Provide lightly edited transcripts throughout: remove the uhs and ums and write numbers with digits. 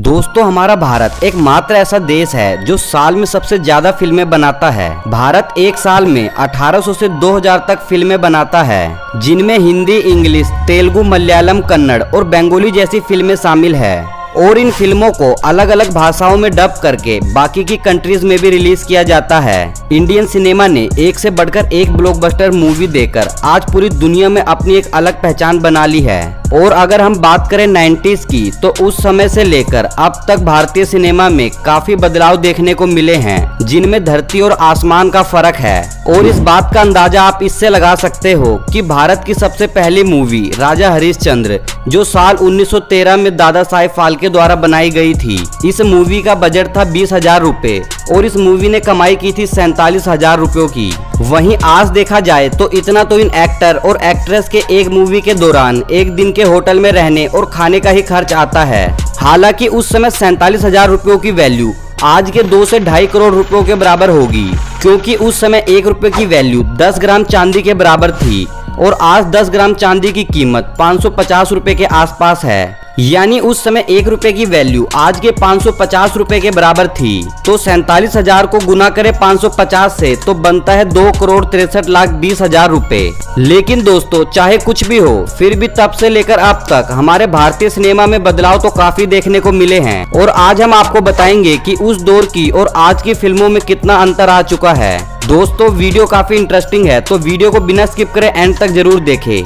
दोस्तों हमारा भारत एकमात्र ऐसा देश है जो साल में सबसे ज्यादा फिल्में बनाता है। भारत एक साल में 1800 से 2000 तक फिल्में बनाता है, जिनमें हिंदी, इंग्लिश, तेलुगु, मलयालम, कन्नड़ और बंगाली जैसी फिल्में शामिल है। और इन फिल्मों को अलग अलग भाषाओं में डब करके बाकी की कंट्रीज में भी रिलीज किया जाता है। इंडियन सिनेमा ने एक से बढ़कर एक ब्लॉकबस्टर मूवी देकर आज पूरी दुनिया में अपनी एक अलग पहचान बना ली है। और अगर हम बात करें 90s की, तो उस समय से लेकर अब तक भारतीय सिनेमा में काफी बदलाव देखने को मिले हैं, जिनमें धरती और आसमान का फर्क है। और इस बात का अंदाजा आप इससे लगा सकते हो कि भारत की सबसे पहली मूवी राजा हरिश्चंद्र, जो साल 1913 में दादा साहेब फाल्के द्वारा बनाई गई थी, इस मूवी का बजट था 20,000 रुपए और इस मूवी ने कमाई की थी 47,000 रुपयों की। वहीं आज देखा जाए तो इतना तो इन एक्टर और एक्ट्रेस के एक मूवी के दौरान एक दिन के होटल में रहने और खाने का ही खर्च आता है। हालांकि उस समय 47,000 रुपयों की वैल्यू आज के 2 से 2.5 करोड़ रुपयों के बराबर होगी, क्योंकि उस समय 1 रुपए की वैल्यू 10 ग्राम चांदी के बराबर थी और आज 10 ग्राम चांदी की कीमत 550 रुपए के आसपास है। यानी उस समय 1 रुपए की वैल्यू आज के 550 रुपए के बराबर थी। तो 47,000 को गुना करे 550 से तो बनता है 2,63,20,000 रुपए। लेकिन दोस्तों चाहे कुछ भी हो, फिर भी तब से लेकर अब तक हमारे भारतीय सिनेमा में बदलाव तो काफी देखने को मिले हैं। और आज हम आपको बताएंगे कि उस दौर की और आज की फिल्मों में कितना अंतर आ चुका है। दोस्तों वीडियो काफी इंटरेस्टिंग है, तो वीडियो को बिना स्किप करे एंड तक जरूर देखें।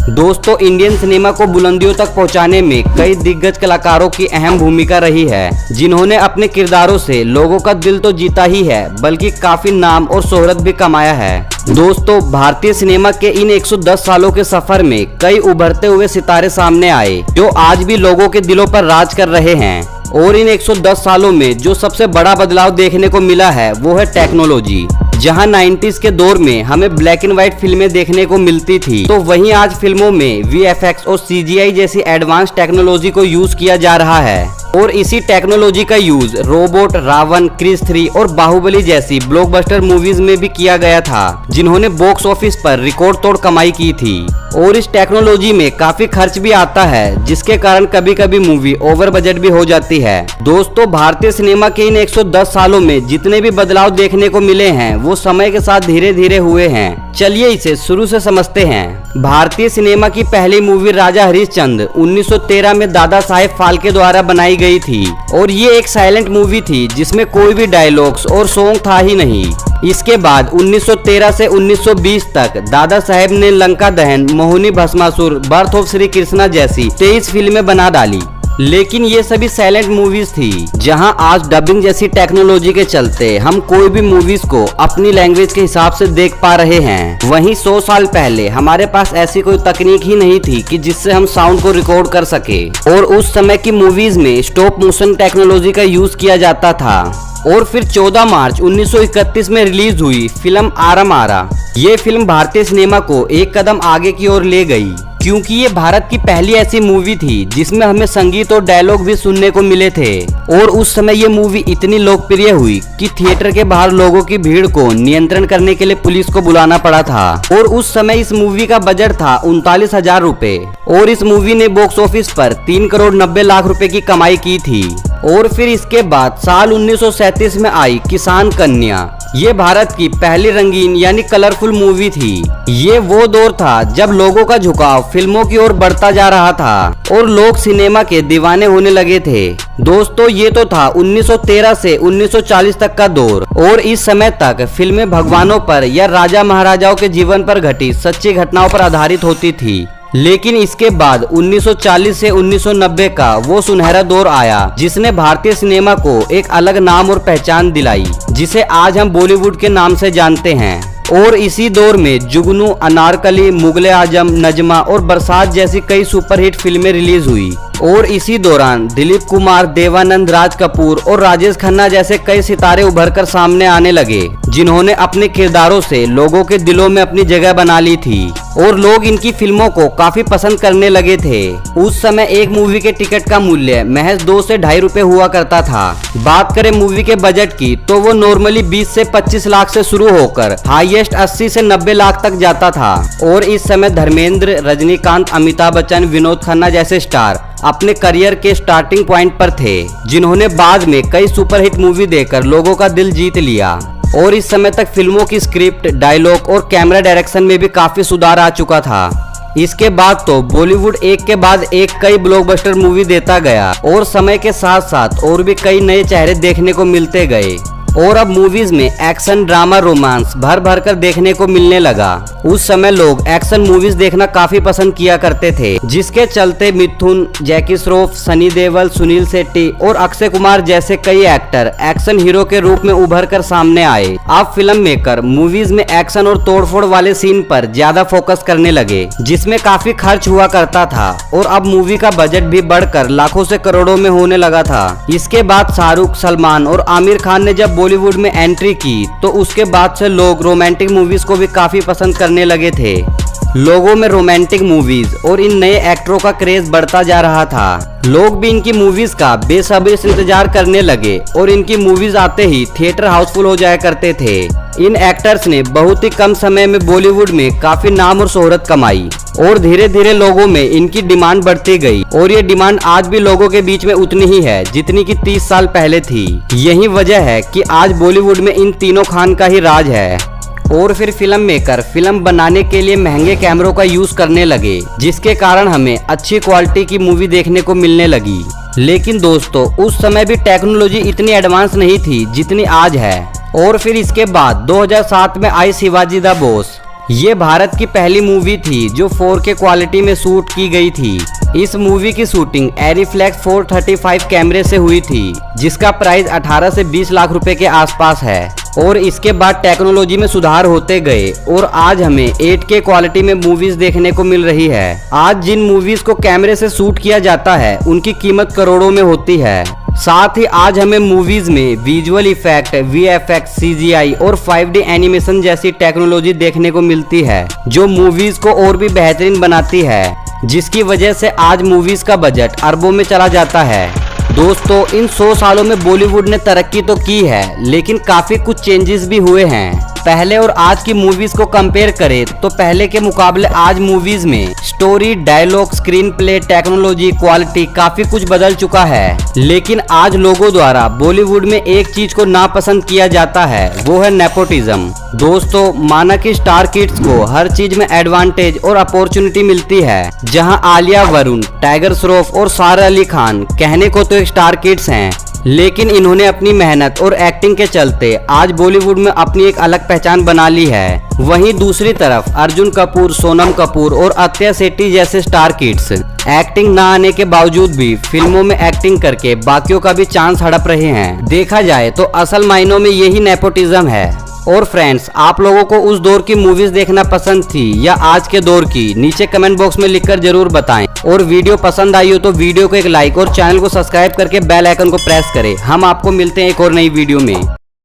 दोस्तों इंडियन सिनेमा को बुलंदियों तक पहुंचाने में कई दिग्गज कलाकारों की अहम भूमिका रही है, जिन्होंने अपने किरदारों से लोगों का दिल तो जीता ही है, बल्कि काफी नाम और शोहरत भी कमाया है। दोस्तों भारतीय सिनेमा के इन 110 सालों के सफर में कई उभरते हुए सितारे सामने आए, जो आज भी लोगों के दिलों पर राज कर रहे हैं। और इन 110 सालों में जो सबसे बड़ा बदलाव देखने को मिला है वो है टेक्नोलॉजी। जहां 90s के दौर में हमें ब्लैक एंड व्हाइट फिल्में देखने को मिलती थी, तो वहीं आज फिल्मों में VFX और CGI जैसी एडवांस टेक्नोलॉजी को यूज किया जा रहा है। और इसी टेक्नोलॉजी का यूज रोबोट, रावण, क्रिस 3 और बाहुबली जैसी ब्लॉकबस्टर मूवीज में भी किया गया था, जिन्होंने बॉक्स ऑफिस पर रिकॉर्ड तोड़ कमाई की थी। और इस टेक्नोलॉजी में काफी खर्च भी आता है, जिसके कारण कभी कभी मूवी ओवर बजट भी हो जाती है। दोस्तों भारतीय सिनेमा के इन 110 सालों में जितने भी बदलाव देखने को मिले हैं, वो समय के साथ धीरे धीरे हुए हैं। चलिए इसे शुरू से समझते हैं। भारतीय सिनेमा की पहली मूवी राजा हरिश्चंद्र 1913 में दादा साहेब फाल्के द्वारा बनाई गई थी। और ये एक साइलेंट मूवी थी, जिसमें कोई भी डायलॉग्स और सॉन्ग था ही नहीं। इसके बाद 1913 से 1920 तक दादा साहेब ने लंका दहन, मोहिनी भस्मासुर, बर्थ ऑफ श्री कृष्णा जैसी 23 फिल्में बना डाली। लेकिन ये सभी साइलेंट मूवीज थी, जहां आज डबिंग जैसी टेक्नोलॉजी के चलते हम कोई भी मूवीज को अपनी लैंग्वेज के हिसाब से देख पा रहे हैं। वहीं 100 साल पहले हमारे पास ऐसी कोई तकनीक ही नहीं थी कि जिससे हम साउंड को रिकॉर्ड कर सके। और उस समय की मूवीज में स्टॉप मोशन टेक्नोलॉजी का यूज किया जाता था। और फिर 14 मार्च 1931 में रिलीज हुई फिल्म आरा मारा। ये फिल्म भारतीय सिनेमा को एक कदम आगे की ओर ले गई, क्योंकि ये भारत की पहली ऐसी मूवी थी जिसमें हमें संगीत और डायलॉग भी सुनने को मिले थे। और उस समय ये मूवी इतनी लोकप्रिय हुई कि थिएटर के बाहर लोगों की भीड़ को नियंत्रण करने के लिए पुलिस को बुलाना पड़ा था। और उस समय इस मूवी का बजट था 39,000 रुपए और इस मूवी ने बॉक्स ऑफिस पर 3 करोड़ 90 लाख रुपए की कमाई की थी। और फिर इसके बाद साल 1937 में आई किसान कन्या। ये भारत की पहली रंगीन यानी कलरफुल मूवी थी। ये वो दौर था जब लोगों का झुकाव फिल्मों की ओर बढ़ता जा रहा था और लोग सिनेमा के दीवाने होने लगे थे। दोस्तों ये तो था 1913 से 1940 तक का दौर। और इस समय तक फिल्में भगवानों पर या राजा महाराजाओं के जीवन पर घटी सच्ची घटनाओं पर आधारित होती थी। लेकिन इसके बाद 1940 से 1990 का वो सुनहरा दौर आया, जिसने भारतीय सिनेमा को एक अलग नाम और पहचान दिलाई, जिसे आज हम बॉलीवुड के नाम से जानते हैं। और इसी दौर में जुगनू, अनारकली, मुगले आजम, नजमा और बरसात जैसी कई सुपरहिट फिल्में रिलीज हुई। और इसी दौरान दिलीप कुमार, देवानंद, राज कपूर और राजेश खन्ना जैसे कई सितारे उभरकर सामने आने लगे, जिन्होंने अपने किरदारों से लोगों के दिलों में अपनी जगह बना ली थी। और लोग इनकी फिल्मों को काफी पसंद करने लगे थे। उस समय एक मूवी के टिकट का मूल्य महज 2 से ढाई रुपए हुआ करता था। बात करें मूवी के बजट की तो वो नॉर्मली 20 से 25 लाख से शुरू होकर हाईएस्ट 80 से 90 लाख तक जाता था। और इस समय धर्मेंद्र, रजनीकांत, अमिताभ बच्चन, विनोद खन्ना जैसे स्टार अपने करियर के स्टार्टिंग पॉइंट पर थे, जिन्होंने बाद में कई सुपरहिट मूवी देकर लोगों का दिल जीत लिया। और इस समय तक फिल्मों की स्क्रिप्ट, डायलॉग और कैमरा डायरेक्शन में भी काफी सुधार आ चुका था। इसके बाद तो बॉलीवुड एक के बाद एक कई ब्लॉकबस्टर मूवी देता गया और समय के साथ साथ और भी कई नए चेहरे देखने को मिलते गए। और अब मूवीज में एक्शन, ड्रामा, रोमांस भर भर कर देखने को मिलने लगा। उस समय लोग एक्शन मूवीज देखना काफी पसंद किया करते थे, जिसके चलते मिथुन, जैकी श्रॉफ, सनी देओल, सुनील शेट्टी और अक्षय कुमार जैसे कई एक्टर एक्शन हीरो के रूप में उभर कर सामने आए। अब फिल्म मेकर मूवीज में एक्शन और तोड़फोड़ वाले सीन पर ज्यादा फोकस करने लगे, जिसमें काफी खर्च हुआ करता था। और अब मूवी का बजट भी बढ़कर लाखों से करोड़ों में होने लगा था। इसके बाद शाहरुख, सलमान और आमिर खान ने जब बॉलीवुड में एंट्री की तो उसके बाद से लोग रोमांटिक मूवीज को भी काफी पसंद करने लगे थे। लोगों में रोमांटिक मूवीज और इन नए एक्टरों का क्रेज बढ़ता जा रहा था। लोग भी इनकी मूवीज का बेसब्री से इंतजार करने लगे और इनकी मूवीज आते ही थिएटर हाउसफुल हो जाया करते थे। इन एक्टर्स ने बहुत ही कम समय में बॉलीवुड में काफी नाम और शोहरत कमाई और धीरे धीरे लोगों में इनकी डिमांड बढ़ती गई। और ये डिमांड आज भी लोगों के बीच में उतनी ही है जितनी कि 30 साल पहले थी। यही वजह है कि आज बॉलीवुड में इन तीनों खान का ही राज है। और फिर फिल्म मेकर फिल्म बनाने के लिए महंगे कैमरों का यूज करने लगे, जिसके कारण हमें अच्छी क्वालिटी की मूवी देखने को मिलने लगी। लेकिन दोस्तों, उस समय भी टेक्नोलॉजी इतनी एडवांस नहीं थी जितनी आज है। और फिर इसके बाद 2007 में आई शिवाजी द बॉस। ये भारत की पहली मूवी थी जो 4K क्वालिटी में शूट की गई थी। इस मूवी की शूटिंग एरीफ्लेक्स 435 कैमरे से हुई थी, जिसका प्राइस 18 से 20 लाख रुपए के आसपास है। और इसके बाद टेक्नोलॉजी में सुधार होते गए और आज हमें 8K क्वालिटी में मूवीज देखने को मिल रही है। आज जिन मूवीज को कैमरे से शूट किया जाता है उनकी कीमत करोड़ों में होती है। साथ ही आज हमें मूवीज में विजुअल इफेक्ट, VFX, CGI और 5D एनिमेशन जैसी टेक्नोलॉजी देखने को मिलती है, जो मूवीज को और भी बेहतरीन बनाती है, जिसकी वजह से आज मूवीज का बजट अरबों में चला जाता है। दोस्तों, इन 100 सालों में बॉलीवुड ने तरक्की तो की है, लेकिन काफी कुछ चेंजेस भी हुए हैं। पहले और आज की मूवीज को कंपेयर करें तो पहले के मुकाबले आज मूवीज में story, dialogue, screenplay, technology, quality काफी कुछ बदल चुका है। लेकिन आज लोगों द्वारा बॉलीवुड में एक चीज को नापसंद किया जाता है, वो है नेपोटिज्म। दोस्तों, माना कि स्टार किड्स को हर चीज में एडवांटेज और अपॉर्चुनिटी मिलती है, जहां आलिया, वरुण, टाइगर श्रॉफ और सारा अली खान कहने को तो एक स्टार किड्स हैं, लेकिन इन्होंने अपनी मेहनत और एक्टिंग के चलते आज बॉलीवुड में अपनी एक अलग पहचान बना ली है। वहीं दूसरी तरफ अर्जुन कपूर, सोनम कपूर और अत्या सेठी जैसे स्टार किड्स एक्टिंग ना आने के बावजूद भी फिल्मों में एक्टिंग करके बाकियों का भी चांस हड़प रहे हैं। देखा जाए तो असल मायनों में यही नेपोटिज्म है। और फ्रेंड्स, आप लोगों को उस दौर की मूवीज देखना पसंद थी या आज के दौर की, नीचे कमेंट बॉक्स में लिखकर जरूर बताएं। और वीडियो पसंद आई हो तो वीडियो को एक लाइक और चैनल को सब्सक्राइब करके बेल आइकन को प्रेस करें। हम आपको मिलते हैं एक और नई वीडियो में।